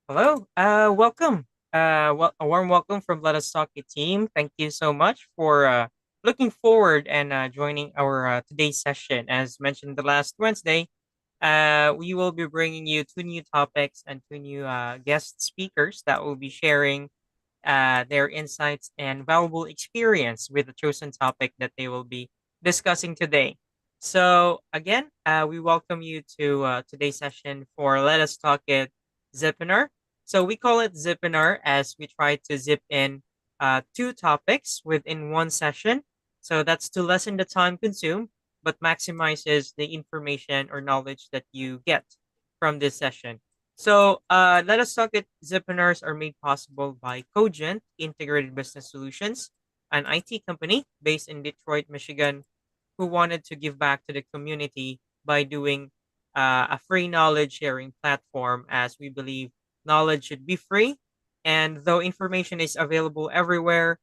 Hello, welcome. A warm welcome from Let Us Talk It team. Thank you so much for looking forward and joining our today's session. As mentioned the last Wednesday, we will be bringing you two new topics and two new guest speakers that will be sharing their insights and valuable experience with the chosen topic that they will be discussing today. So, again, we welcome you to today's session for Let Us Talk It Zipinar. So, we call it Zipinar as we try to zip in two topics within one session. So, that's to lessen the time consumed, but maximizes the information or knowledge that you get from this session. So, Let Us Talk It Zipreneurs are made possible by Cogent Integrated Business Solutions, an IT company based in Detroit, Michigan, who wanted to give back to the community by doing a free knowledge sharing platform, as we believe knowledge should be free. And though information is available everywhere,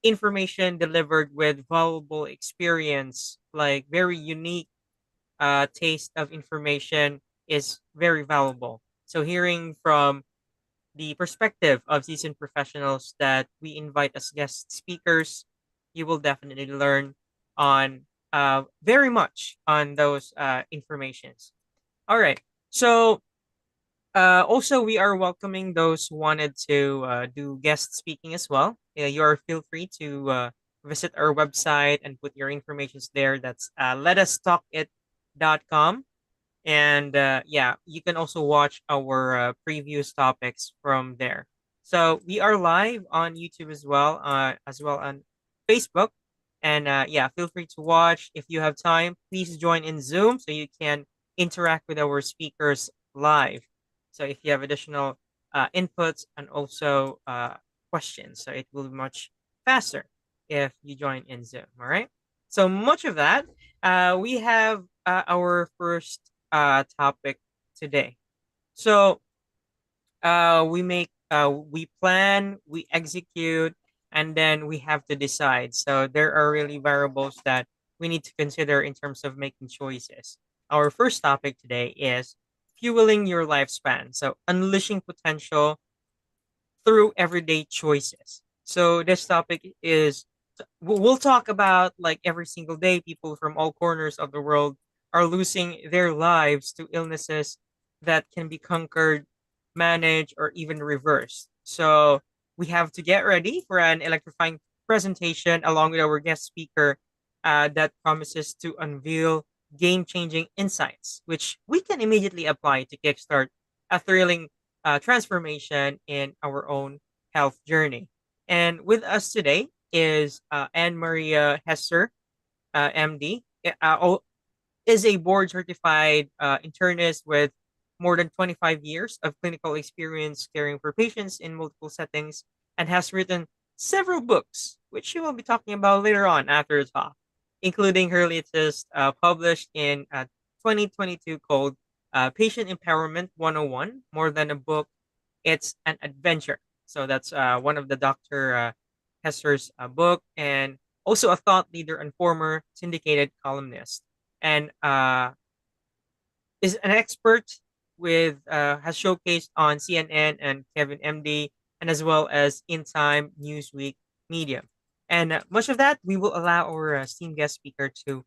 information delivered with valuable experience, like very unique taste of information, is very valuable. So, hearing from the perspective of seasoned professionals that we invite as guest speakers, you will definitely learn on very much on those informations. All right. So, also, we are welcoming those who wanted to do guest speaking as well. You are feel free to visit our website and put your informations there. That's letustalkit.com. And yeah, you can also watch our previous topics from there. So we are live on YouTube as well on Facebook. And yeah, feel free to watch if you have time. Please join in Zoom so you can interact with our speakers live. So if you have additional inputs and also questions, so it will be much faster if you join in Zoom. All right. So much of that. We have our first topic today. So we plan, we execute, and then we have to decide. So there are really variables that we need to consider in terms of making choices. Our first topic today is fueling your lifespan. So unleashing potential through everyday choices. So this topic is we'll talk about like every single day people from all corners of the world are losing their lives to illnesses that can be conquered, managed, or even reversed. So we have to get ready for an electrifying presentation along with our guest speaker that promises to unveil game-changing insights, which we can immediately apply to kickstart a thrilling transformation in our own health journey. And with us today is Anne Maria Hester, MD, is a board certified internist with more than 25 years of clinical experience caring for patients in multiple settings and has written several books, which she will be talking about later on after the talk, including her latest published in 2022 called Patient Empowerment 101, More Than a Book, It's an Adventure. So that's one of the Dr. Hester's book, and also a thought leader and former syndicated columnist. And is an expert with has showcased on CNN and Kevin MD, and as well as in Time, Newsweek, Medium. And much of that we will allow our esteemed guest speaker to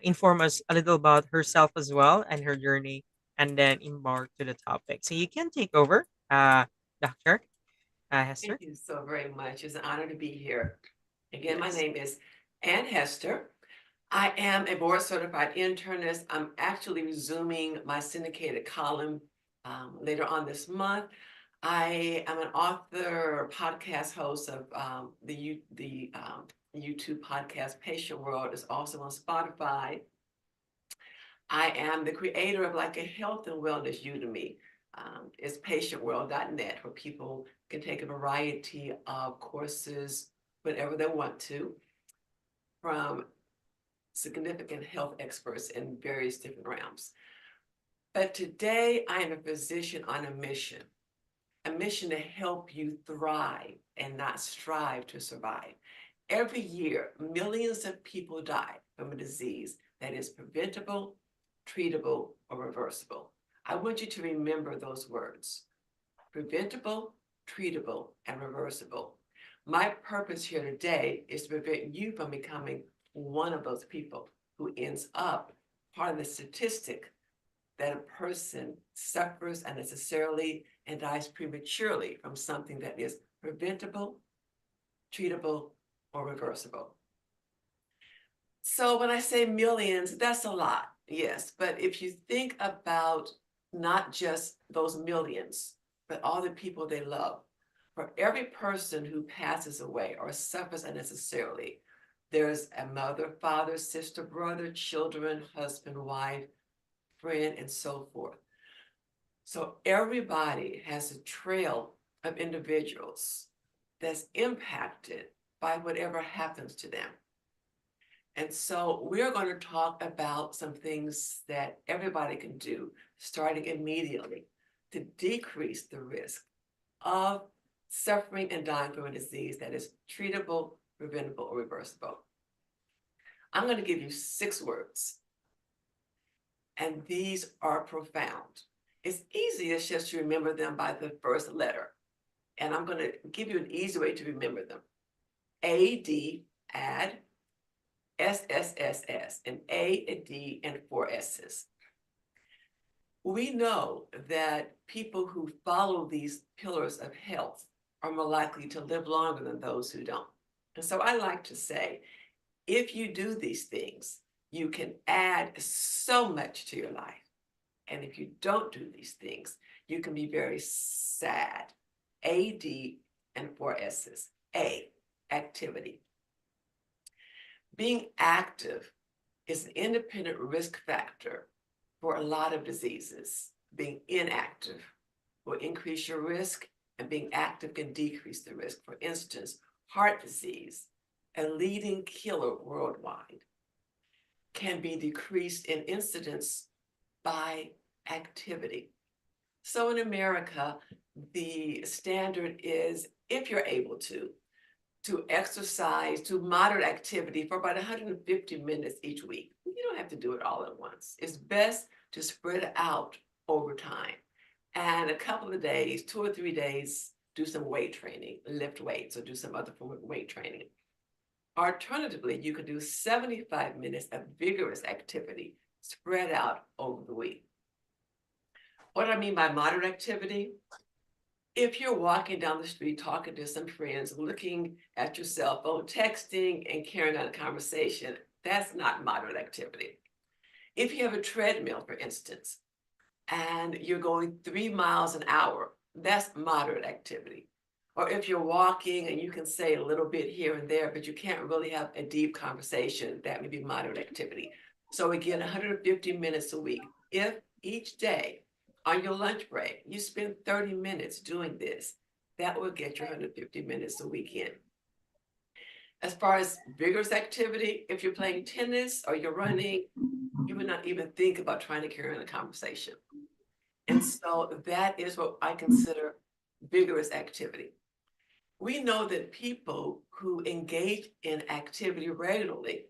inform us a little about herself as well and her journey, and then embark to the topic. So you can take over, Doctor Thank Hester. you so very much. It's an honor to be here. Again, my Yes. name is Ann Hester. I am a board certified internist. I'm actually resuming my syndicated column later on this month. I am an author, podcast host of the YouTube podcast Patient World. Is also on Spotify. I am the creator of like a health and wellness Udemy. It's patientworld.net where people can take a variety of courses whenever they want to from significant health experts in various different realms. But today I am a physician on a mission to help you thrive and not strive to survive. Every year, millions of people die from a disease that is preventable, treatable, or reversible. I want you to remember those words: preventable, treatable, and reversible. My purpose here today is to prevent you from becoming one of those people who ends up part of the statistic that a person suffers unnecessarily and dies prematurely from something that is preventable, treatable, or reversible. So when I say millions, that's a lot, yes. But if you think about not just those millions, but all the people they love, for every person who passes away or suffers unnecessarily, there's a mother, father, sister, brother, children, husband, wife, friend, and so forth. So everybody has a trail of individuals that's impacted by whatever happens to them. And so we're going to talk about some things that everybody can do starting immediately to decrease the risk of suffering and dying from a disease that is treatable, preventable, or reversible. I'm going to give you 6 words, and these are profound. It's easiest just to remember them by the first letter, and I'm going to give you an easy way to remember them. AD, add, SSSS, an A, a D, and 4 S's. We know that people who follow these pillars of health are more likely to live longer than those who don't. And so I like to say, if you do these things, you can add so much to your life. And if you don't do these things, you can be very sad. A, D, and 4 S's. A, activity. Being active is an independent risk factor for a lot of diseases. Being inactive will increase your risk, and being active can decrease the risk. For instance, heart disease, a leading killer worldwide, can be decreased in incidence by activity. So in America, the standard is, if you're able to exercise, to moderate activity for about 150 minutes each week. You don't have to do it all at once. It's best to spread it out over time. And a couple of days, 2 or 3 days, do some weight training, lift weights, or do some other form of weight training. Alternatively, you can do 75 minutes of vigorous activity spread out over the week. What do I mean by moderate activity? If you're walking down the street, talking to some friends, looking at your cell phone, texting, and carrying on a conversation, that's not moderate activity. If you have a treadmill, for instance, and you're going 3 miles an hour, that's moderate activity. Or if you're walking and you can say a little bit here and there, but you can't really have a deep conversation, that may be moderate activity. So again, 150 minutes a week. If each day on your lunch break, you spend 30 minutes doing this, that will get your 150 minutes a week in. As far as vigorous activity, if you're playing tennis or you're running, you would not even think about trying to carry on a conversation. And so that is what I consider vigorous activity. We know that people who engage in activity regularly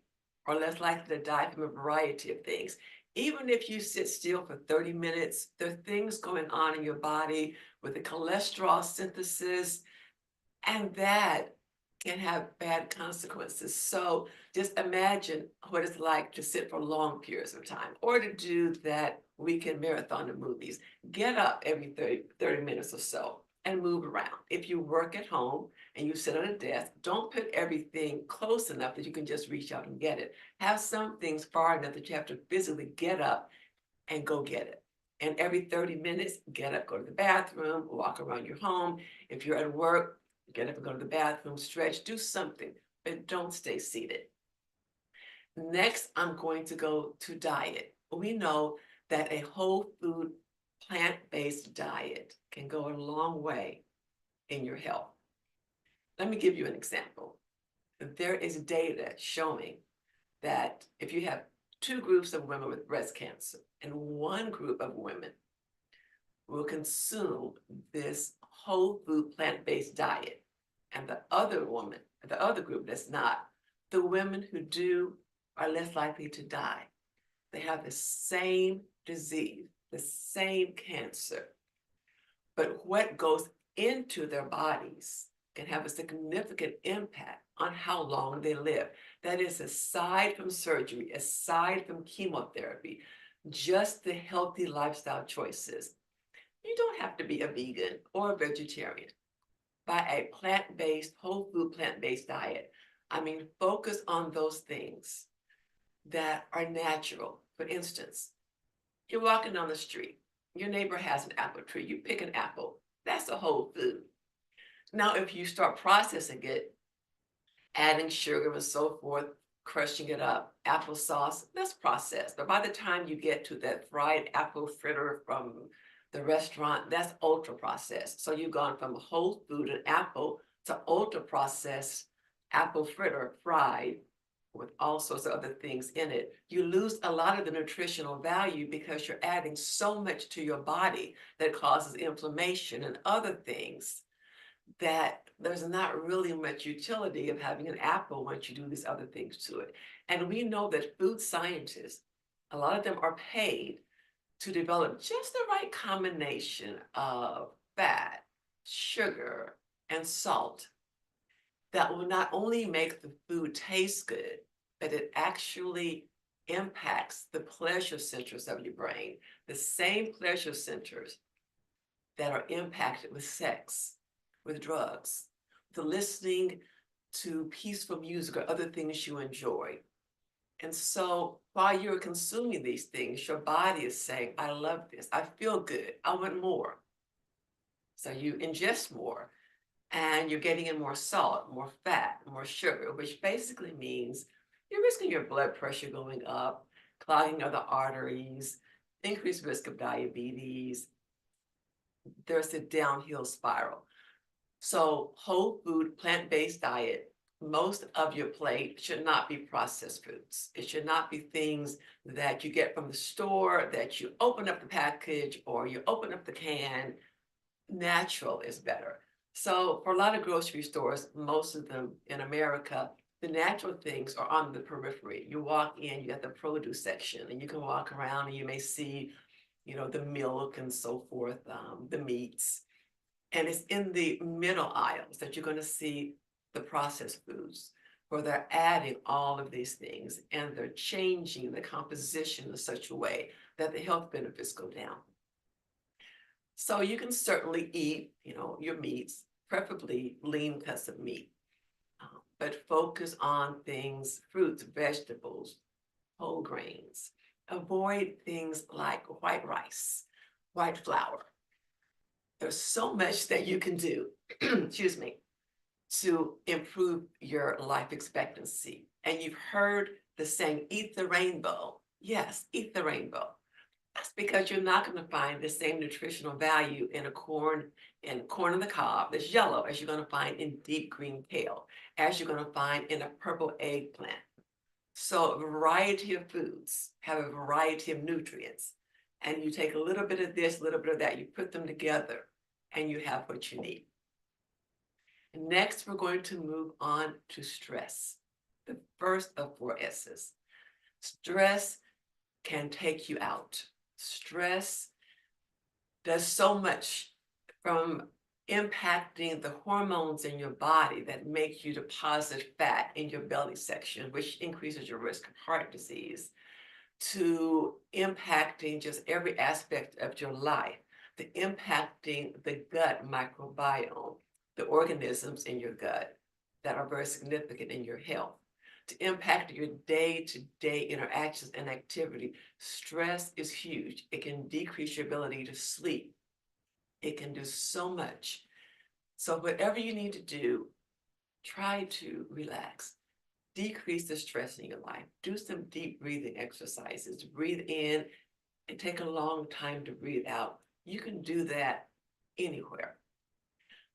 are less likely to die from a variety of things. Even if you sit still for 30 minutes, there are things going on in your body with the cholesterol synthesis, and that can have bad consequences. So just imagine what it's like to sit for long periods of time or to do that weekend marathon of movies. Get up every 30 minutes or so and move around. If you work at home and you sit on a desk, don't put everything close enough that you can just reach out and get it. Have some things far enough that you have to physically get up and go get it. And every 30 minutes, get up, go to the bathroom, walk around your home. If you're at work, get up and go to the bathroom, stretch, do something, but don't stay seated. Next, I'm going to go to diet. We know that a whole food, plant-based diet can go a long way in your health. Let me give you an example. There is data showing that if you have 2 groups of women with breast cancer and one group of women will consume this whole food plant-based diet, and the other group that's not, the women who do are less likely to die. They have the same disease, the same cancer, but what goes into their bodies can have a significant impact on how long they live. That is, aside from surgery, aside from chemotherapy, just the healthy lifestyle choices. You don't have to be a vegan or a vegetarian. By a plant-based, whole food plant-based diet, I mean, focus on those things that are natural. For instance, you're walking down the street, your neighbor has an apple tree, you pick an apple, that's a whole food. Now, if you start processing it, adding sugar and so forth, crushing it up, applesauce, that's processed. But by the time you get to that fried apple fritter from the restaurant, that's ultra processed. So you've gone from whole food and apple to ultra processed apple fritter, fried with all sorts of other things in it. You lose a lot of the nutritional value because you're adding so much to your body that causes inflammation and other things, that there's not really much utility of having an apple once you do these other things to it. And we know that food scientists, a lot of them are paid to develop just the right combination of fat, sugar, and salt that will not only make the food taste good, but it actually impacts the pleasure centers of your brain, the same pleasure centers that are impacted with sex, with drugs, with listening to peaceful music or other things you enjoy. And so while you're consuming these things, your body is saying, I love this, I feel good, I want more. So you ingest more and you're getting in more salt, more fat, more sugar, which basically means you're risking your blood pressure going up, clogging of the arteries, increased risk of diabetes. There's a downhill spiral. So whole food, plant-based diet, most of your plate should not be processed foods. It should not be things that you get from the store, that you open up the package or you open up the can. Natural is better. So for a lot of grocery stores, most of them in America, the natural things are on the periphery. You walk in, you have the produce section, and you can walk around and you may see, the milk and so forth, the meats. And it's in the middle aisles that you're going to see the processed foods, where they're adding all of these things and they're changing the composition in such a way that the health benefits go down. So you can certainly eat, your meats, preferably lean cuts of meat, but focus on things, fruits, vegetables, whole grains. Avoid things like white rice, white flour. There's so much that you can do, excuse me, to improve your life expectancy. And you've heard the saying, eat the rainbow. Yes, eat the rainbow. That's because you're not going to find the same nutritional value in corn on the cob that's yellow as you're going to find in deep green kale, as you're going to find in a purple eggplant. So a variety of foods have a variety of nutrients. And you take a little bit of this, a little bit of that, you put them together, and you have what you need. Next, we're going to move on to stress, the first of 4 S's. Stress can take you out. Stress does so much, from impacting the hormones in your body that make you deposit fat in your belly section, which increases your risk of heart disease, to impacting just every aspect of your life, to impacting the gut microbiome, the organisms in your gut that are very significant in your health, to impact your day-to-day interactions and activity. Stress is huge. It can decrease your ability to sleep. It can do so much. So whatever you need to do, try to relax. Decrease the stress in your life. Do some deep breathing exercises. Breathe in and take a long time to breathe out. You can do that anywhere.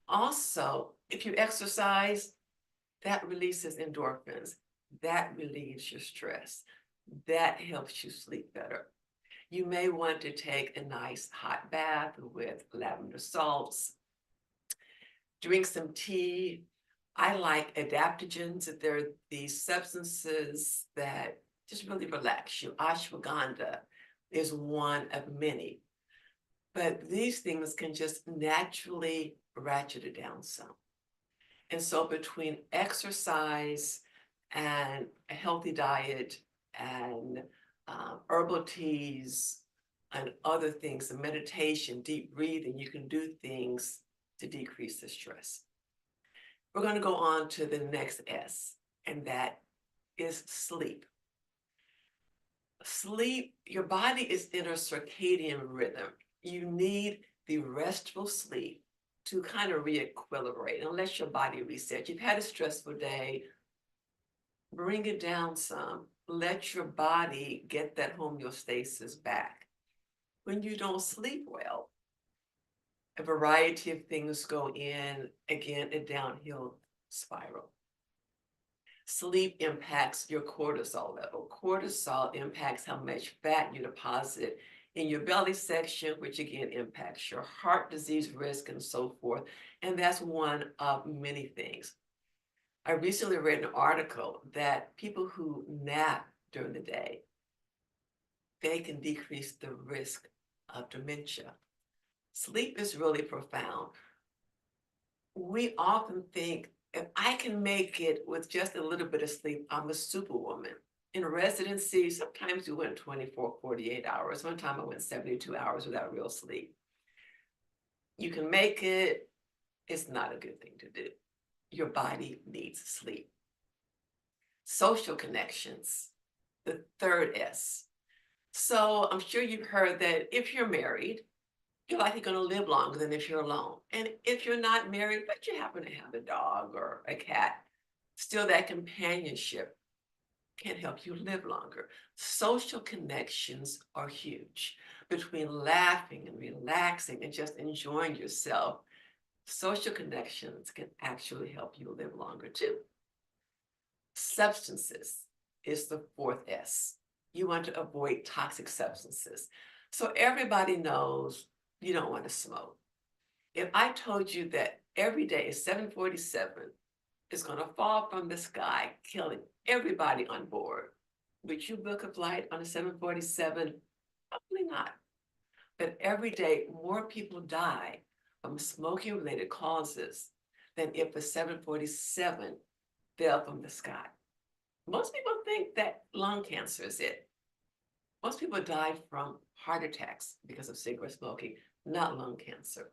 Also, if you exercise, that releases endorphins. That relieves your stress. That helps you sleep better. You may want to take a nice hot bath with lavender salts. Drink some tea. I like adaptogens. They're these substances that just really relax you. Ashwagandha is one of many. but these things can just naturally ratchet it down some. And so between exercise and a healthy diet and herbal teas and other things, and meditation, deep breathing, you can do things to decrease the stress. We're going to go on to the next S, and that is sleep. Sleep, your body is in a circadian rhythm. You need the restful sleep to kind of re-equilibrate and let your body reset. You've had a stressful day, bring it down some. Let your body get that homeostasis back. When you don't sleep well, a variety of things go in, again, a downhill spiral. Sleep impacts your cortisol level. Cortisol impacts how much fat you deposit in your belly section, which again impacts your heart disease risk and so forth. And that's one of many things. I recently read an article that people who nap during the day, they can decrease the risk of dementia. Sleep is really profound. We often think, if I can make it with just a little bit of sleep, I'm a superwoman. In residency, sometimes you went 24, 48 hours. One time I went 72 hours without real sleep. You can make it, it's not a good thing to do. Your body needs sleep. Social connections, the third S. So I'm sure you've heard that if you're married, you're likely going to live longer than if you're alone. And if you're not married, but you happen to have a dog or a cat, still that companionship can help you live longer. Social connections are huge. Between laughing and relaxing and just enjoying yourself, social connections can actually help you live longer too. Substances is the fourth S. You want to avoid toxic substances. So everybody knows you don't want to smoke. If I told you that every day at 7:47 is going to fall from the sky, killing everybody on board, would you book a flight on a 7:47? Probably not. But every day, more people die from smoking-related causes than if a 747 fell from the sky. Most people think that lung cancer is it. Most people die from heart attacks because of cigarette smoking, not lung cancer.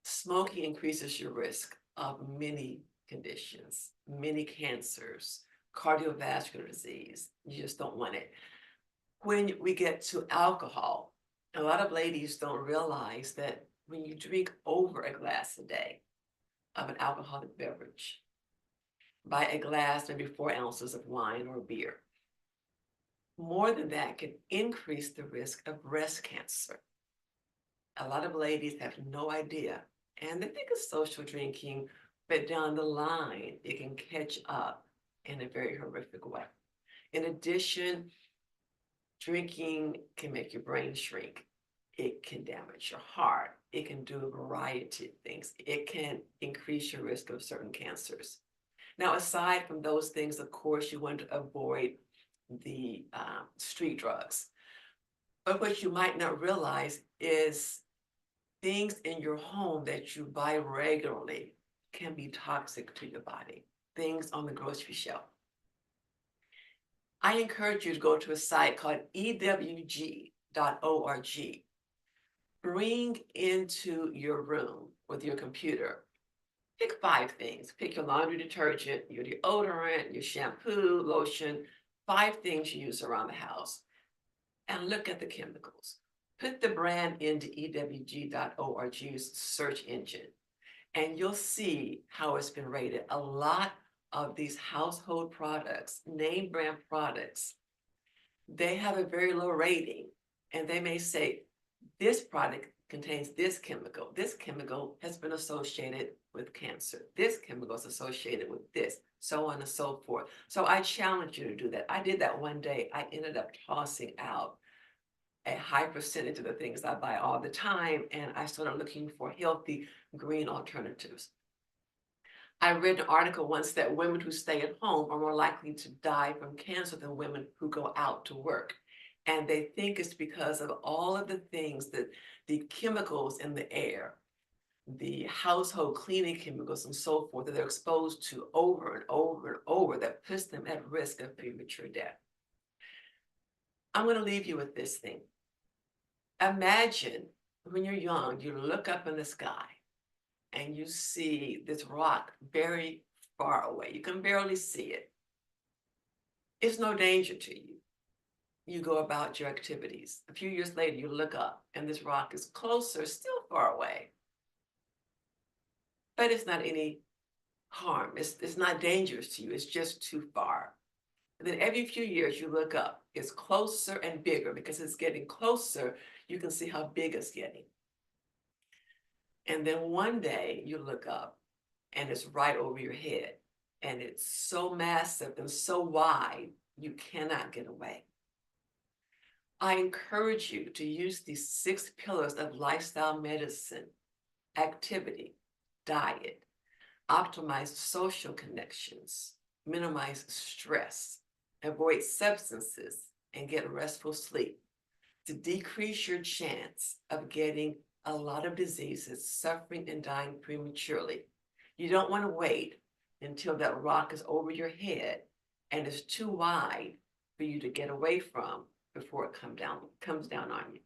Smoking increases your risk of many conditions, many cancers, cardiovascular disease. You just don't want it. When we get to alcohol, a lot of ladies don't realize that when you drink over a glass a day of an alcoholic beverage, by a glass, maybe 4 ounces of wine or beer, more than that can increase the risk of breast cancer. A lot of ladies have no idea, and they think it's social drinking, but down the line, it can catch up in a very horrific way. In addition, drinking can make your brain shrink. It can damage your heart. It can do a variety of things. It can increase your risk of certain cancers. Now, aside from those things, of course, you want to avoid the street drugs. But what you might not realize is things in your home that you buy regularly can be toxic to your body, things on the grocery shelf. I encourage you to go to a site called ewg.org. Bring into your room with your computer, pick 5 things. Pick your laundry detergent, your deodorant, your shampoo, lotion, 5 things you use around the house, and look at the chemicals. Put the brand into ewg.org's search engine, and you'll see how it's been rated. A lot of these household products, name brand products, they have a very low rating, and they may say, this product contains this chemical. This chemical has been associated with cancer. This chemical is associated with this, so on and so forth. So I challenge you to do that. I did that one day. I ended up tossing out a high percentage of the things I buy all the time, and I started looking for healthy green alternatives. I read an article once that women who stay at home are more likely to die from cancer than women who go out to work. And they think it's because of all of the things that the chemicals in the air, the household cleaning chemicals and so forth that they're exposed to over and over and over that puts them at risk of premature death. I'm going to leave you with this thing. Imagine when you're young, you look up in the sky and you see this rock very far away. You can barely see it. It's no danger to you. You go about your activities. A few years later, you look up and this rock is closer, still far away, but it's not any harm. It's not dangerous to you. It's just too far. And then every few years, you look up. It's closer and bigger because it's getting closer. You can see how big it's getting. And then one day you look up and it's right over your head. And it's so massive and so wide, you cannot get away. I encourage you to use these 6 pillars of lifestyle medicine: activity, diet, optimize social connections, minimize stress, avoid substances, and get restful sleep to decrease your chance of getting a lot of diseases, suffering, and dying prematurely. You don't want to wait until that rock is over your head and is too wide for you to get away from before it comes down on you.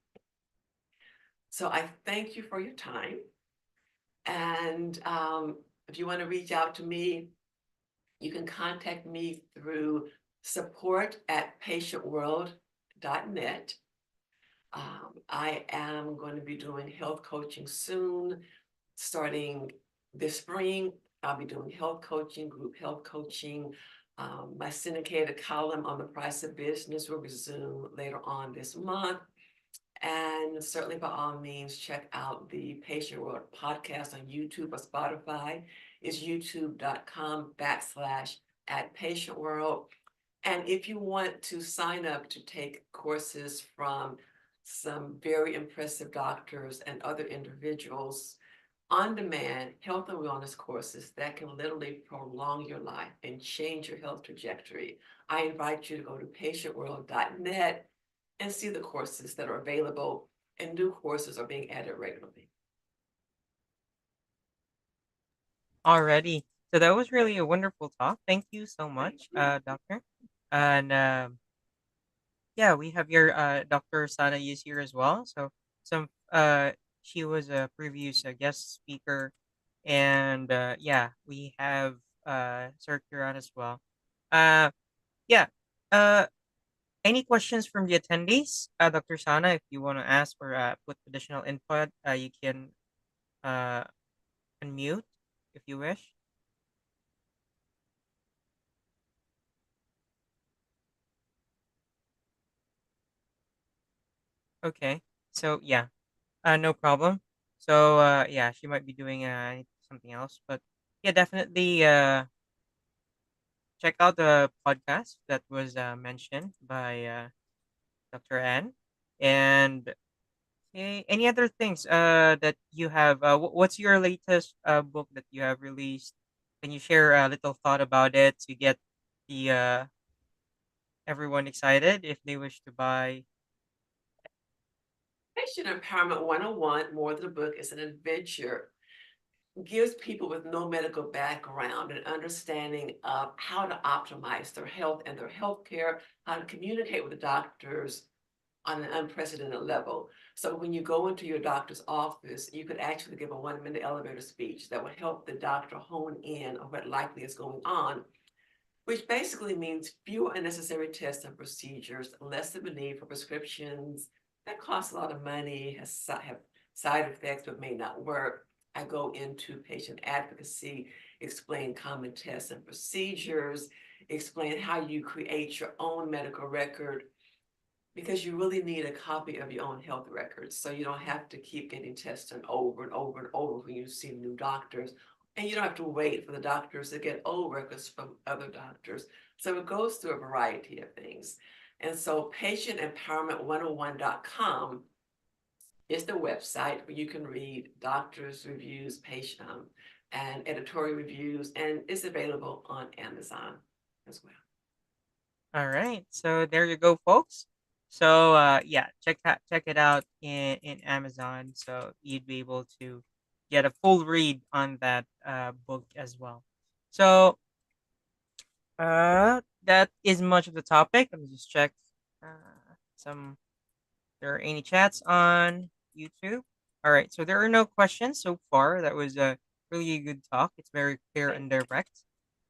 So I thank you for your time. And if you want to reach out to me, you can contact me through support@patientworld.net. I am going to be doing health coaching soon, starting this spring. I'll be doing health coaching, group health coaching. My syndicated column on the price of business will resume later on this month. And certainly, by all means, check out the Patient World podcast on YouTube or Spotify. It's youtube.com/@patientworld. And if you want to sign up to take courses from some very impressive doctors and other individuals, on demand health and wellness courses that can literally prolong your life and change your health trajectory, I invite you to go to patientworld.net and see the courses that are available, and new courses are being added regularly. Already. So that was really a wonderful talk. Thank you so Thank much, you. doctor. And yeah, we have your Dr. Sana is here as well. So some she was a previous guest speaker, and yeah, we have Sir Kiran as well. Uh, yeah. Uh, any questions from the attendees, Dr. Sana? If you want to ask or put additional input, you can uh unmute if you wish. Okay. So yeah, no problem. So yeah, she might be doing something else, but yeah, definitely check out the podcast that was mentioned by Dr. Ann. And any other things that you have? What's your latest book that you have released? Can you share a little thought about it to get the everyone excited if they wish to buy? Patient Empowerment 101, more than a book, is an adventure. Gives people with no medical background an understanding of how to optimize their health and their health care, how to communicate with the doctors on an unprecedented level. So when you go into your doctor's office, you could actually give a 1-minute elevator speech that would help the doctor hone in on what likely is going on, which basically means fewer unnecessary tests and procedures, less of a need for prescriptions that cost a lot of money, have side effects but may not work. I go into patient advocacy, explain common tests and procedures, explain how you create your own medical record, because you really need a copy of your own health records so you don't have to keep getting tested over and over and over when you see new doctors. And you don't have to wait for the doctors to get old records from other doctors. So it goes through a variety of things. And so patientempowerment101.com is the website where you can read doctors' reviews, patient and editorial reviews, and it's available on Amazon as well. All right. So there you go, folks. So yeah, check it out in Amazon. So you'd be able to get a full read on that book as well. So that is much of the topic. Let me just check some there are any chats on YouTube. All right, so there are no questions so far. That was a really good talk. It's very clear and direct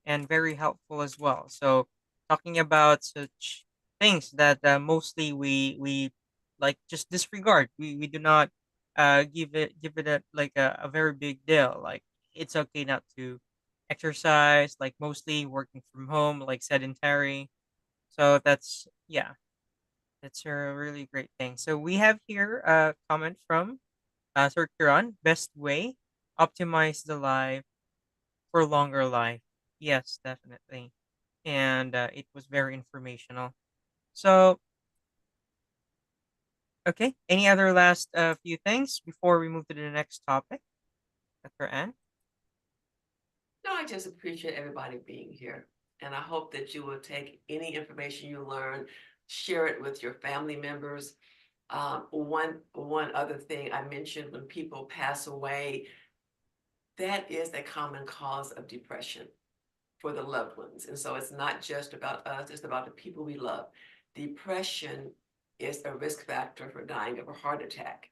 and very helpful as well. So talking about such things that mostly we like just disregard. We do not give it a very big deal. Like it's okay not to exercise, like mostly working from home, like sedentary. So that's yeah, that's a really great thing. So we have here a comment from Sir Kiran. Best way, optimize the life for longer life. Yes, definitely. And it was very informational. So, okay. Any other last few things before we move to the next topic, Dr. Anne? No, I just appreciate everybody being here. And I hope that you will take any information you learn, share it with your family members. One other thing I mentioned, when people pass away, that is a common cause of depression for the loved ones. And so it's not just about us, it's about the people we love. Depression is a risk factor for dying of a heart attack.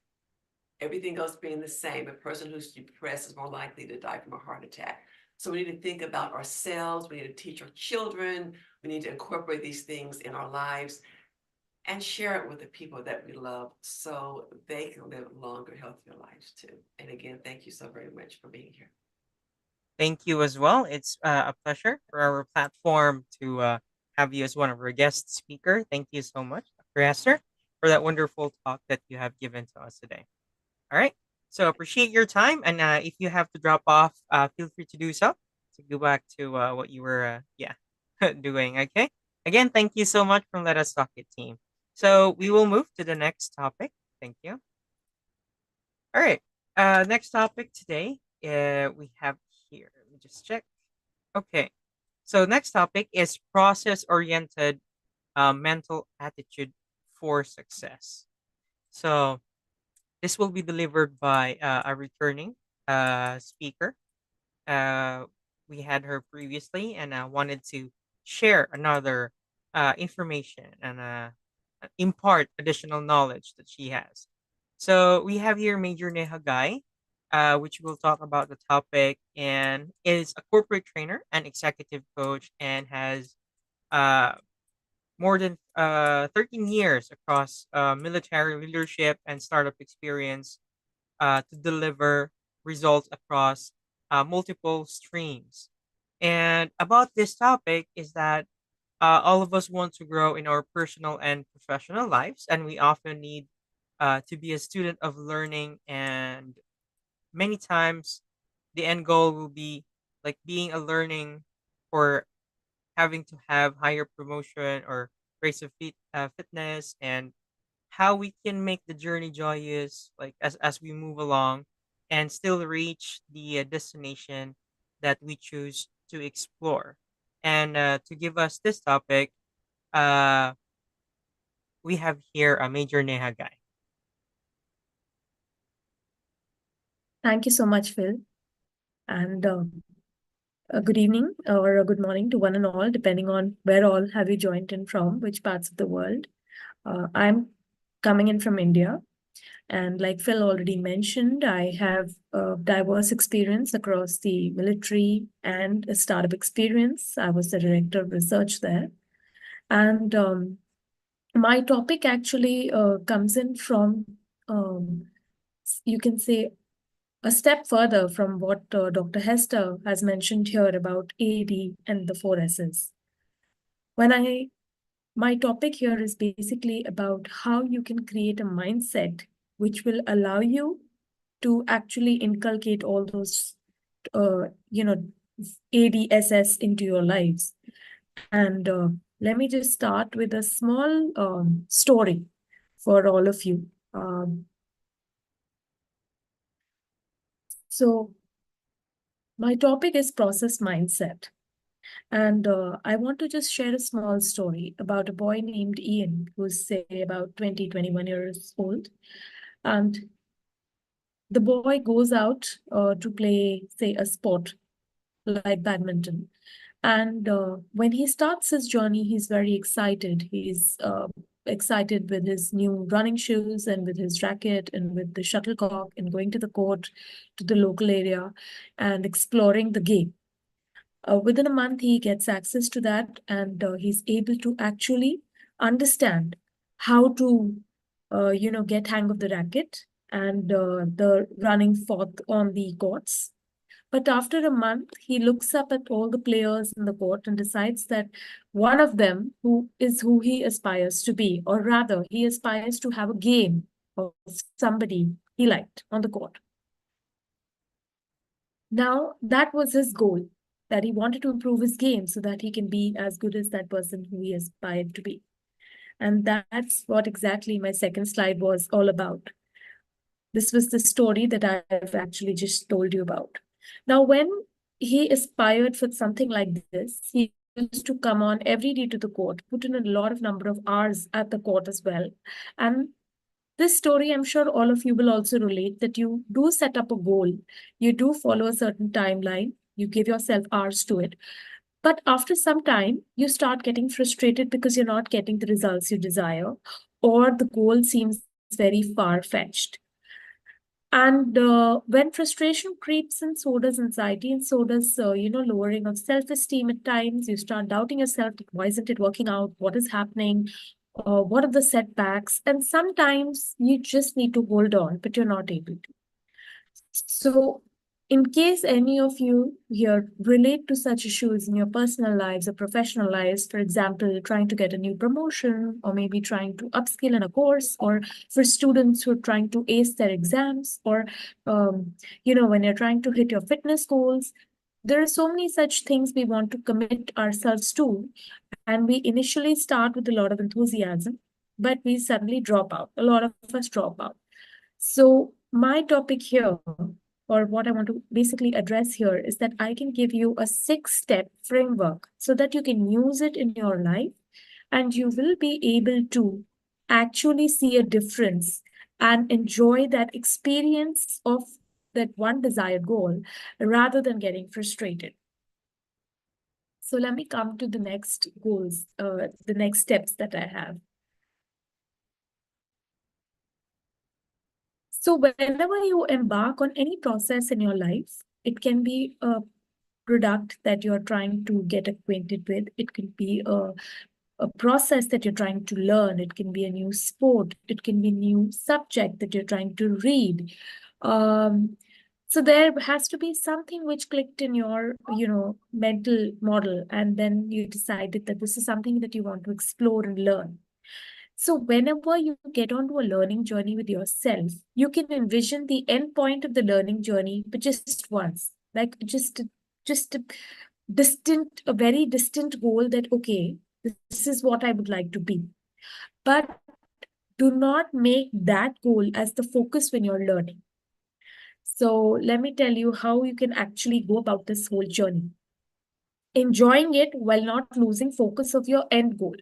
Everything else being the same, a person who's depressed is more likely to die from a heart attack. So we need to think about ourselves, we need to teach our children, we need to incorporate these things in our lives and share it with the people that we love so they can live longer, healthier lives too. And again, thank you so very much for being here. Thank you as well. It's a pleasure for our platform to have you as one of our guest speaker. Thank you so much, Dr. Esther, for that wonderful talk that you have given to us today. All right. So appreciate your time, and if you have to drop off, feel free to do so. To go back to what you were, yeah, doing. Okay. Again, thank you so much from Let Us Talk It team. So we will move to the next topic. Thank you. All right. Next topic today. We have here. Let me just check. Okay. So next topic is process oriented mental attitude for success. So this will be delivered by a returning speaker. Uh, we had her previously, and I wanted to share another information and impart additional knowledge that she has. So we have here Major Neha Guy, which will talk about the topic and is a corporate trainer and executive coach and has uh, more than 13 years across military leadership and startup experience to deliver results across multiple streams. And about this topic is that all of us want to grow in our personal and professional lives, and we often need to be a student of learning. And many times, the end goal will be like being a learning or having to have higher promotion or raise of fitness and how we can make the journey joyous like as we move along and still reach the destination that we choose to explore. And to give us this topic, uh, we have here a Major Neha Guy. Thank you so much, Phil. And a good evening or a good morning to one and all, depending on where all have you joined in from, which parts of the world. I'm coming in from India. And like Phil already mentioned, I have a diverse experience across the military and a startup experience. I was the director of research there. And my topic actually comes in from, you can say, a step further from what Dr. Hester has mentioned here about AD and the four S's. My topic here is basically about how you can create a mindset which will allow you to actually inculcate all those, uh, you know, ADSS into your lives. And let me just start with a small story for all of you. So my topic is process mindset. And I want to just share a small story about a boy named Ian, who's, say, about 20, 21 years old. And the boy goes out to play, say, a sport like badminton. And when he starts his journey, he's very excited. He's excited with his new running shoes and with his racket and with the shuttlecock and going to the court, to the local area and exploring the game. Within a month, he gets access to that, and he's able to actually understand how to, get hang of the racket and the running forth on the courts. But after a month, he looks up at all the players in the court and decides that one of them who he aspires to be, or rather, he aspires to have a game of somebody he liked on the court. Now, that was his goal, that he wanted to improve his game so that he can be as good as that person who he aspired to be. And that's what exactly my second slide was all about. This was the story that I've actually just told you about. Now, when he aspired for something like this, he used to come on every day to the court, put in a lot of number of hours at the court as well. And this story, I'm sure all of you will also relate, that you do set up a goal, you do follow a certain timeline, you give yourself hours to it. But after some time, you start getting frustrated because you're not getting the results you desire, or the goal seems very far-fetched. And when frustration creeps in, so does anxiety, and so does, lowering of self-esteem at times. You start doubting yourself. Why isn't it working out? What is happening? What are the setbacks? And sometimes you just need to hold on, but you're not able to. So, in case any of you here relate to such issues in your personal lives or professional lives, for example, trying to get a new promotion, or maybe trying to upskill in a course, or for students who are trying to ace their exams, or when you're trying to hit your fitness goals, there are so many such things we want to commit ourselves to, and we initially start with a lot of enthusiasm, but we suddenly drop out. A lot of us drop out. So my topic here, or what I want to basically address here, is that I can give you a 6-step framework so that you can use it in your life, and you will be able to actually see a difference and enjoy that experience of that one desired goal rather than getting frustrated. So let me come to the next goals, the next steps that I have. So whenever you embark on any process in your life, it can be a product that you're trying to get acquainted with. It can be a process that you're trying to learn. It can be a new sport. It can be a new subject that you're trying to read. So there has to be something which clicked in your, mental model, and then you decided that this is something that you want to explore and learn. So whenever you get onto a learning journey with yourself, you can envision the end point of the learning journey, but just once, like just a very distant goal that, okay, this is what I would like to be. But do not make that goal as the focus when you're learning. So let me tell you how you can actually go about this whole journey. Enjoying it while not losing focus of your end goal.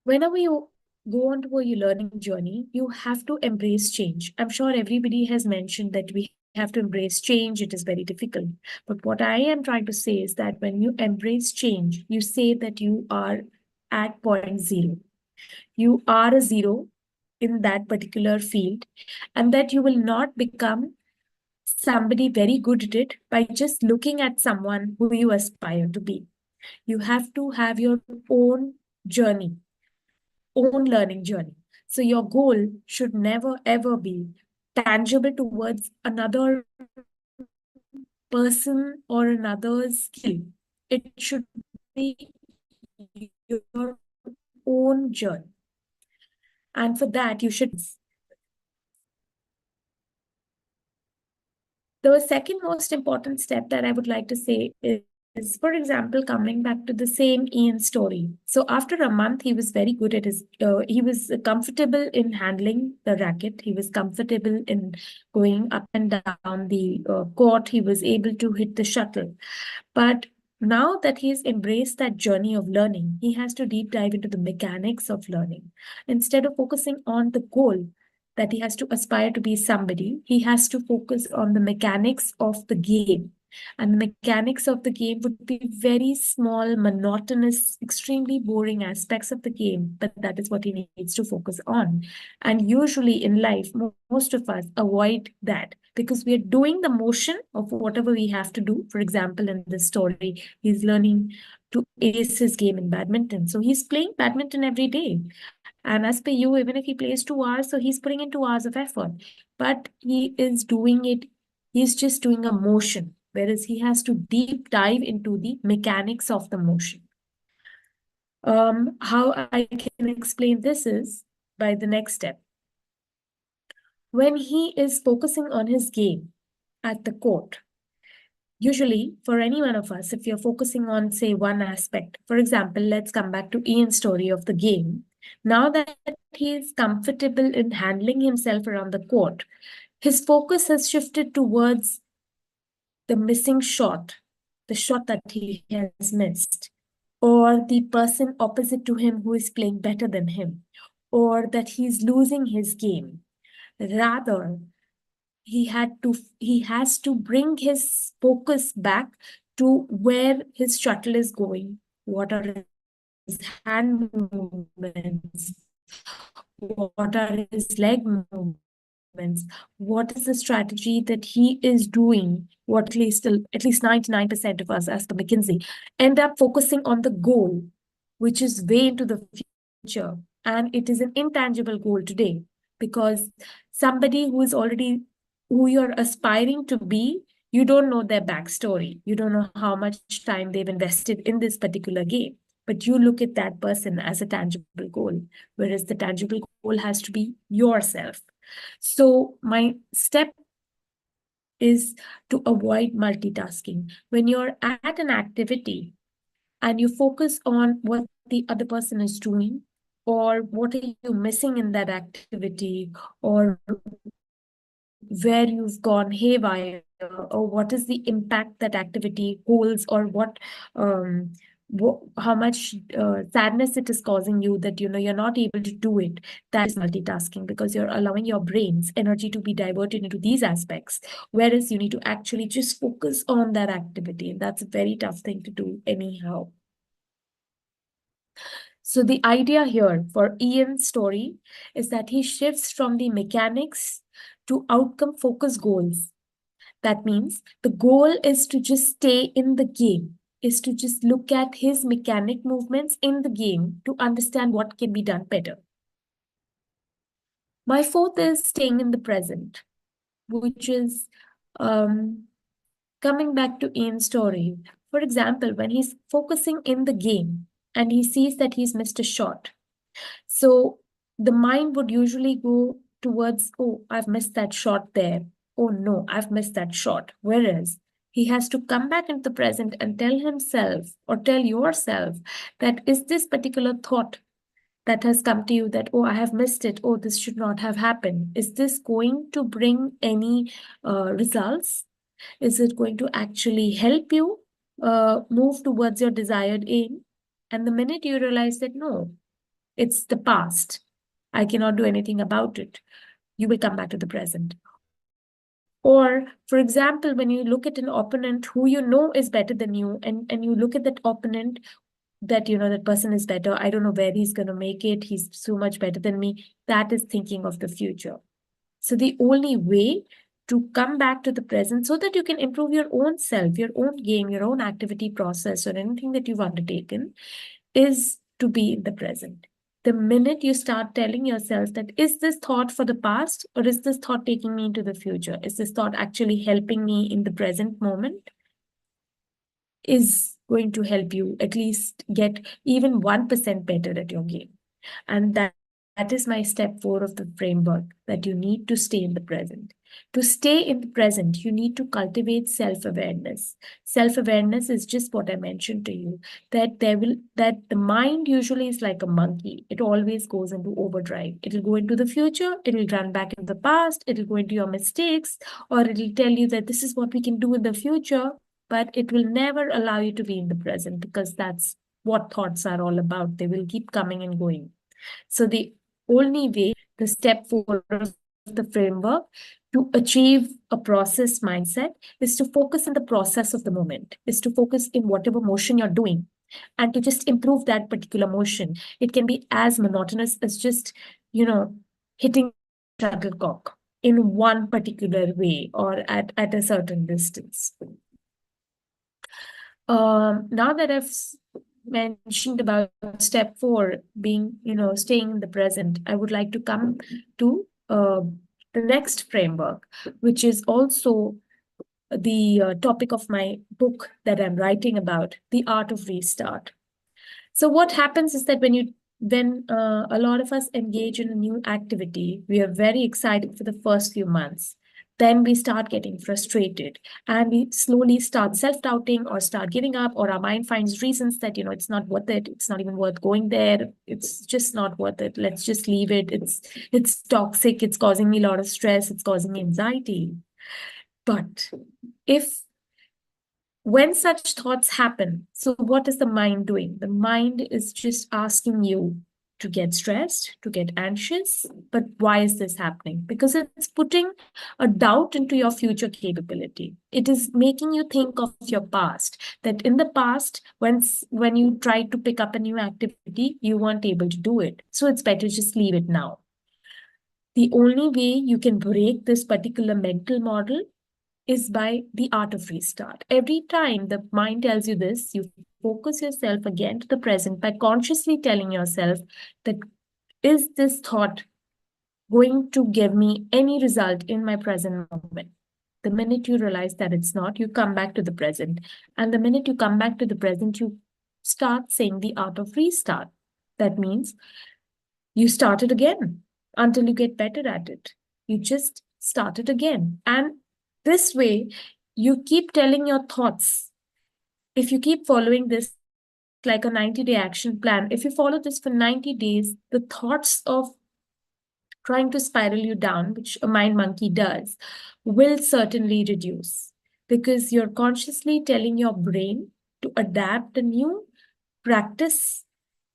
Whenever you go onto a learning journey, you have to embrace change. I'm sure everybody has mentioned that we have to embrace change. It is very difficult. But what I am trying to say is that when you embrace change, you say that you are at point zero. You are a zero in that particular field, and that you will not become somebody very good at it by just looking at someone who you aspire to be. You have to have your own journey, own learning journey. So your goal should never ever be tangible towards another person or another skill. It should be your own journey. And for that, you should. The second most important step that I would like to say for example, coming back to the same Ian story. So after a month, he was very good at he was comfortable in handling the racket. He was comfortable in going up and down the court. He was able to hit the shuttle. But now that he's embraced that journey of learning, he has to deep dive into the mechanics of learning. Instead of focusing on the goal that he has to aspire to be somebody, he has to focus on the mechanics of the game. And the mechanics of the game would be very small, monotonous, extremely boring aspects of the game, but that is what he needs to focus on. And usually in life, most of us avoid that because we are doing the motion of whatever we have to do. For example, in this story, he's learning to ace his game in badminton. So he's playing badminton every day. And as per you, even if he plays 2 hours, so he's putting in 2 hours of effort. But he is doing it, he's just doing a motion, whereas he has to deep dive into the mechanics of the motion. How I can explain this is by the next step. When he is focusing on his game at the court, usually for any one of us, if you're focusing on, say, one aspect, for example, let's come back to Ian's story of the game. Now that he is comfortable in handling himself around the court, his focus has shifted towards the missing shot, the shot that he has missed, or the person opposite to him who is playing better than him, or that he's losing his game. Rather, he has to bring his focus back to where his shuttle is going, what are his hand movements, what are his leg movements, what is the strategy that he is doing, what at least 99% of us, as per McKinsey, end up focusing on the goal, which is way into the future. And it is an intangible goal today because somebody who you're aspiring to be, you don't know their backstory. You don't know how much time they've invested in this particular game. But you look at that person as a tangible goal, whereas the tangible goal has to be yourself. So my step is to avoid multitasking. When you're at an activity and you focus on what the other person is doing, or what are you missing in that activity, or where you've gone haywire, or what is the impact that activity holds, or how much sadness it is causing you that you're not able to do it. That is multitasking, because you're allowing your brain's energy to be diverted into these aspects, whereas you need to actually just focus on that activity, and that's a very tough thing to do anyhow. So the idea here for Ian's story is that he shifts from the mechanics to outcome focused goals. That means the goal is to just stay in the game, is to just look at his mechanic movements in the game to understand what can be done better. My fourth is staying in the present, which is coming back to Ian's story. For example, when he's focusing in the game and he sees that he's missed a shot, so the mind would usually go towards, oh, I've missed that shot there. Oh no, I've missed that shot. Whereas he has to come back into the present and tell himself or tell yourself that is this particular thought that has come to you that, oh, I have missed it. Oh, this should not have happened. Is this going to bring any results? Is it going to actually help you move towards your desired aim? And the minute you realize that, no, it's the past, I cannot do anything about it, you will come back to the present. Or, for example, when you look at an opponent who you know is better than you, and you look at that opponent that that person is better, I don't know where he's going to make it, he's so much better than me, that is thinking of the future. So the only way to come back to the present so that you can improve your own self, your own game, your own activity process, or anything that you've undertaken is to be in the present. The minute you start telling yourself that, is this thought for the past or is this thought taking me into the future? Is this thought actually helping me in the present moment? Is going to help you at least get even 1% better at your game. And that That is my step 4 of the framework, that you need to stay in the present. To stay in the present, you need to cultivate self-awareness. Self-awareness is just what I mentioned to you, that the mind usually is like a monkey. It always goes into overdrive. It'll go into the future, it'll run back into the past, it'll go into your mistakes, or it'll tell you that this is what we can do in the future, but it will never allow you to be in the present, because that's what thoughts are all about. They will keep coming and going. So the only way, the step 4 of the framework to achieve a process mindset is to focus on the process of the moment, is to focus in whatever motion you're doing and to just improve that particular motion. It can be as monotonous as just, hitting shuttlecock in one particular way or at a certain distance. Now that I've mentioned about step 4 being, staying in the present, I would like to come to the next framework, which is also the topic of my book that I'm writing about, The Art of Restart. So what happens is that when a lot of us engage in a new activity, we are very excited for the first few months. Then we start getting frustrated and we slowly start self-doubting or start giving up, or our mind finds reasons that, it's not worth it. It's not even worth going there. It's just not worth it. Let's just leave it. It's toxic. It's causing me a lot of stress. It's causing me anxiety. But when such thoughts happen, so what is the mind doing? The mind is just asking you to get stressed, to get anxious. But why is this happening? Because it's putting a doubt into your future capability. It is making you think of your past, that in the past, when you tried to pick up a new activity, you weren't able to do it. So it's better just leave it now. The only way you can break this particular mental model is by the art of restart. Every time the mind tells you this, you focus yourself again to the present by consciously telling yourself that, is this thought going to give me any result in my present moment? The minute you realize that it's not, you come back to the present. And the minute you come back to the present, you start saying the art of restart. That means you start it again until you get better at it. You just start it again. And this way, you keep telling your thoughts. If you keep following this like a 90-day action plan, if you follow this for 90 days, the thoughts of trying to spiral you down, which a mind monkey does, will certainly reduce, because you're consciously telling your brain to adapt a new practice.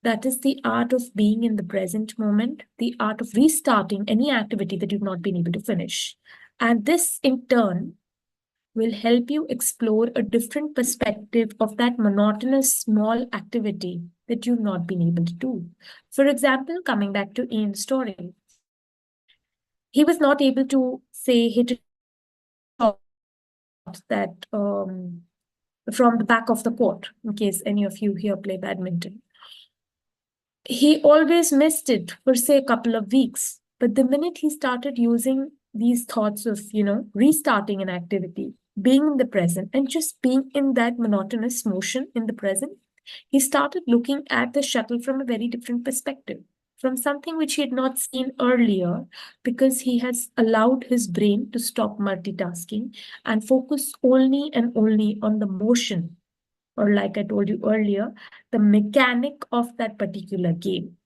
That is the art of being in the present moment, the art of restarting any activity that you've not been able to finish. And this, in turn, will help you explore a different perspective of that monotonous small activity that you've not been able to do. For example, coming back to Ian's story, he was not able to, say, hit a shot that from the back of the court, in case any of you here play badminton. He always missed it for, say, a couple of weeks. But the minute he started using these thoughts of, restarting an activity, being in the present, and just being in that monotonous motion in the present, he started looking at the shuttle from a very different perspective, from something which he had not seen earlier, because he has allowed his brain to stop multitasking and focus only and only on the motion, or like I told you earlier, the mechanic of that particular game.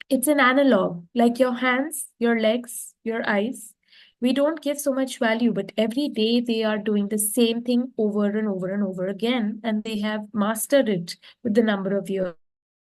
It's an analog, like your hands, your legs, your eyes. We don't give so much value, but every day they are doing the same thing over and over and over again, and they have mastered it with the number of years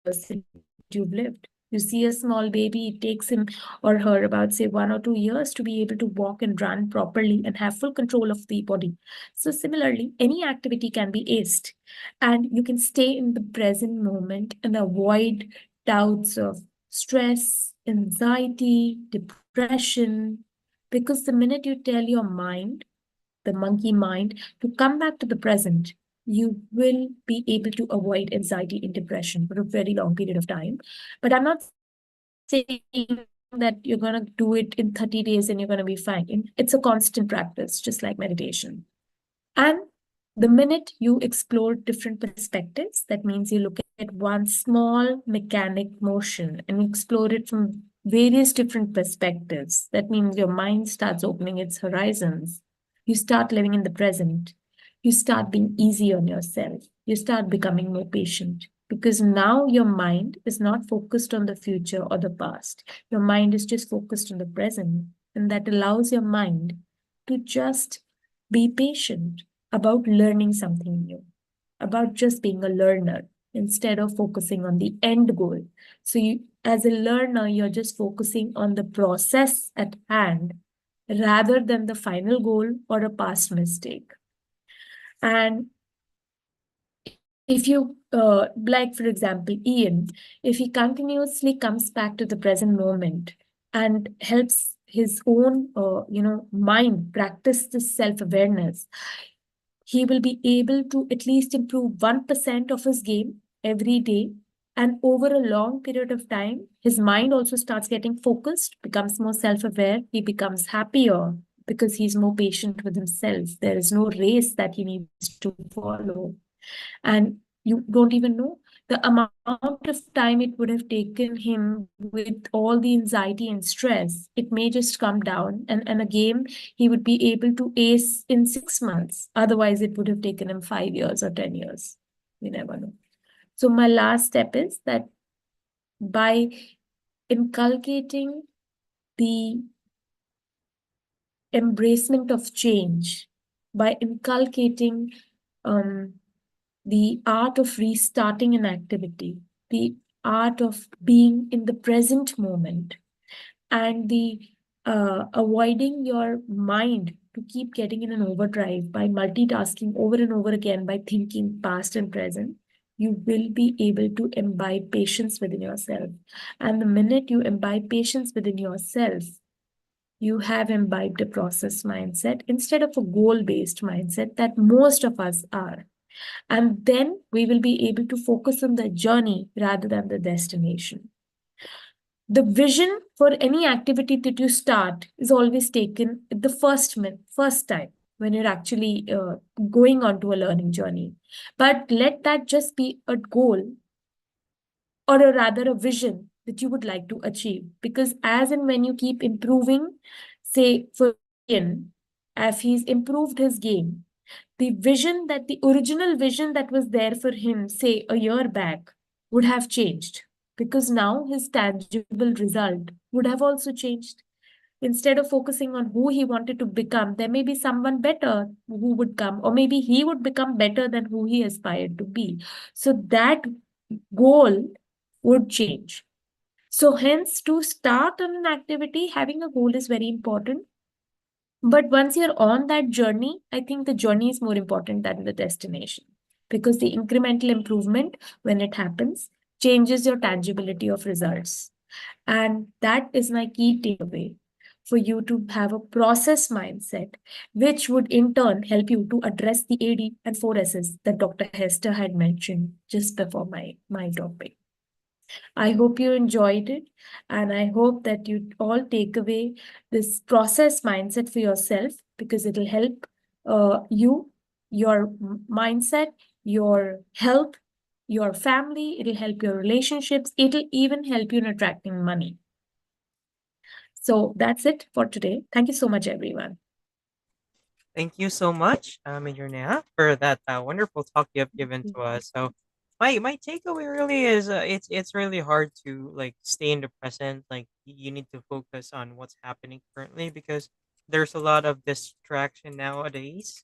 that you've lived. You see a small baby, it takes him or her about, say, 1 or 2 years to be able to walk and run properly and have full control of the body. So similarly, any activity can be aced, and you can stay in the present moment and avoid doubts of stress, anxiety, depression, because the minute you tell your mind, the monkey mind, to come back to the present, you will be able to avoid anxiety and depression for a very long period of time. But I'm not saying that you're going to do it in 30 days and you're going to be fine. It's a constant practice, just like meditation. And the minute you explore different perspectives, that means you look at one small mechanic motion and explore it from various different perspectives. That means your mind starts opening its horizons. You start living in the present. You start being easy on yourself. You start becoming more patient because now your mind is not focused on the future or the past. Your mind is just focused on the present. And that allows your mind to just be patient about learning something new, about just being a learner instead of focusing on the end goal. So, you, as a learner, you're just focusing on the process at hand rather than the final goal or a past mistake. And if you, like, for example, Ian, if he continuously comes back to the present moment and helps his own, mind practice this self awareness, he will be able to at least improve 1% of his game every day. And over a long period of time, his mind also starts getting focused, becomes more self aware, he becomes happier because he's more patient with himself. There is no race that he needs to follow. And you don't even know the amount of time it would have taken him with all the anxiety and stress. It may just come down, and a game he would be able to ace in 6 months. Otherwise, it would have taken him 5 years or 10 years. We never know. So, my last step is that by inculcating the embracement of change, by inculcating um, the art of restarting an activity, the art of being in the present moment, and the avoiding your mind to keep getting in an overdrive by multitasking over and over again by thinking past and present, you will be able to imbibe patience within yourself. And the minute you imbibe patience within yourself, you have imbibed a process mindset instead of a goal based mindset that most of us are. And then we will be able to focus on the journey rather than the destination. The vision for any activity that you start is always taken at the first time when you're actually going onto a learning journey. But let that just be a goal, or rather a vision that you would like to achieve. Because as and when you keep improving, say for Ian, as he's improved his game, the vision that the original vision that was there for him, say a year back, would have changed because now his tangible result would have also changed. Instead of focusing on who he wanted to become, there may be someone better who would come, or maybe he would become better than who he aspired to be. So that goal would change. So, hence, to start on an activity, having a goal is very important. But once you're on that journey, I think the journey is more important than the destination because the incremental improvement, when it happens, changes your tangibility of results. And that is my key takeaway for you to have a process mindset, which would in turn help you to address the AD and 4S's that Dr. Hester had mentioned just before my topic. I hope you enjoyed it, and I hope that you all take away this process mindset for yourself because it'll help you, your mindset, your health, your family, it'll help your relationships, it'll even help you in attracting money. So that's it for today. Thank you so much, everyone. Thank you so much, Major Neha, for that wonderful talk you have given to us. So, my takeaway really is it's really hard to like stay in the present. Like you need to focus on what's happening currently because there's a lot of distraction nowadays.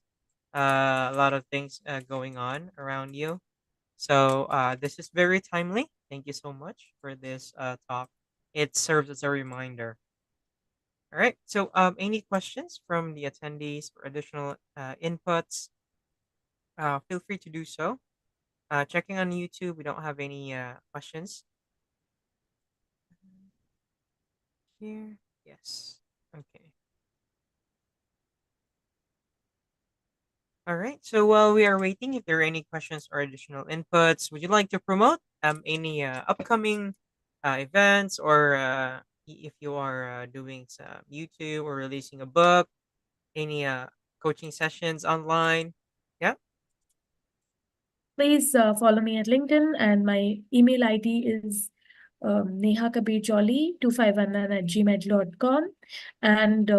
A lot of things going on around you. So this is very timely. Thank you so much for this talk. It serves as a reminder. All right. So, any questions from the attendees or additional inputs? Feel free to do so. Checking on YouTube, we don't have any questions here. Yes. Okay. All right. So while we are waiting, if there are any questions or additional inputs, would you like to promote any upcoming events or if you are doing some YouTube or releasing a book, any coaching sessions online? Yeah. Please follow me at LinkedIn, and my email ID is nehakabirjolly2519@gmail.com. And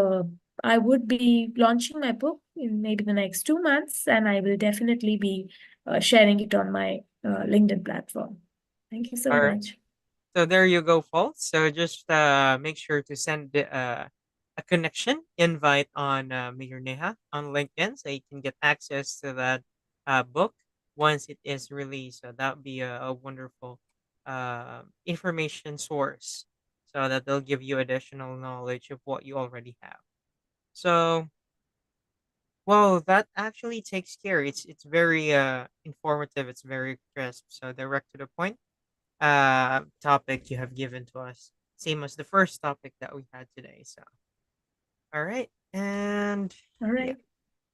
I would be launching my book in maybe the next 2 months, and I will definitely be sharing it on my LinkedIn platform. Thank you so All right. much. So there you go, folks. So just make sure to send a connection invite on Mayor Neha on LinkedIn so you can get access to that book once it is released. So that would be a wonderful information source so that they'll give you additional knowledge of what you already have. So, well, that actually takes care. It's very informative. It's very crisp. So direct to the point topic you have given to us. Same as the first topic that we had today. So, all right. And All yeah, right.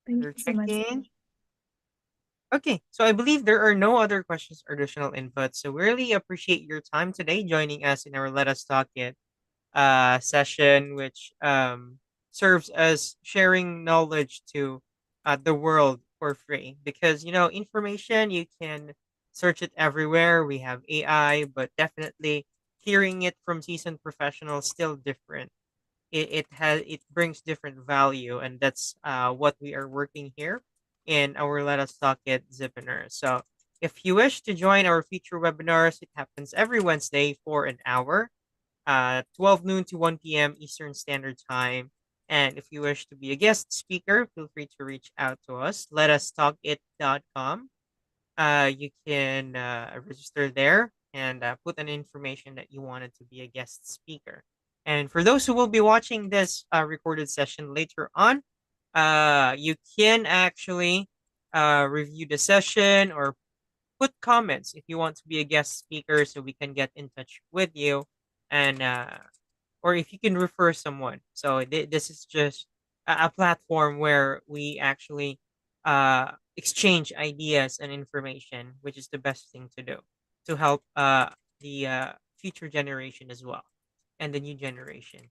Thank they're you so much. checking. Okay. So, I believe there are no other questions or additional input. So, we really appreciate your time today joining us in our Let Us Talk It session, which serves as sharing knowledge to the world for free. Because, information, you can search it everywhere. We have AI, but definitely hearing it from seasoned professionals still different. It brings different value, and that's what we are working here in our Let Us Talk It Zipinar. So if you wish to join our future webinars, it happens every Wednesday for an hour, 12 noon to 1 p.m. Eastern Standard Time. And if you wish to be a guest speaker, feel free to reach out to us. LetUsTalkIt.com. You can register there and put an information that you wanted to be a guest speaker. And for those who will be watching this recorded session later on, you can actually review the session or put comments if you want to be a guest speaker so we can get in touch with you and or if you can refer someone. So this is just a platform where we actually exchange ideas and information, which is the best thing to do to help the future generation as well and the new generation.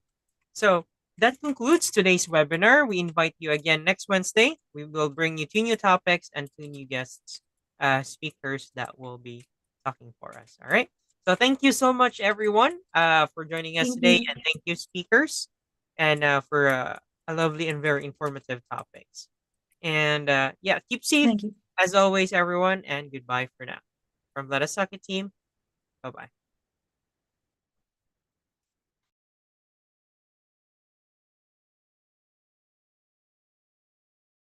So that concludes today's webinar. We invite you again next Wednesday. We will bring you two new topics and two new guests, speakers that will be talking for us. All right. So thank you so much, everyone, for joining us Thank today, you. and thank you, speakers, and for a lovely and very informative topics. And yeah, keep safe Thank you. as always, everyone, and goodbye for now. From Let Us Talk It team, bye bye.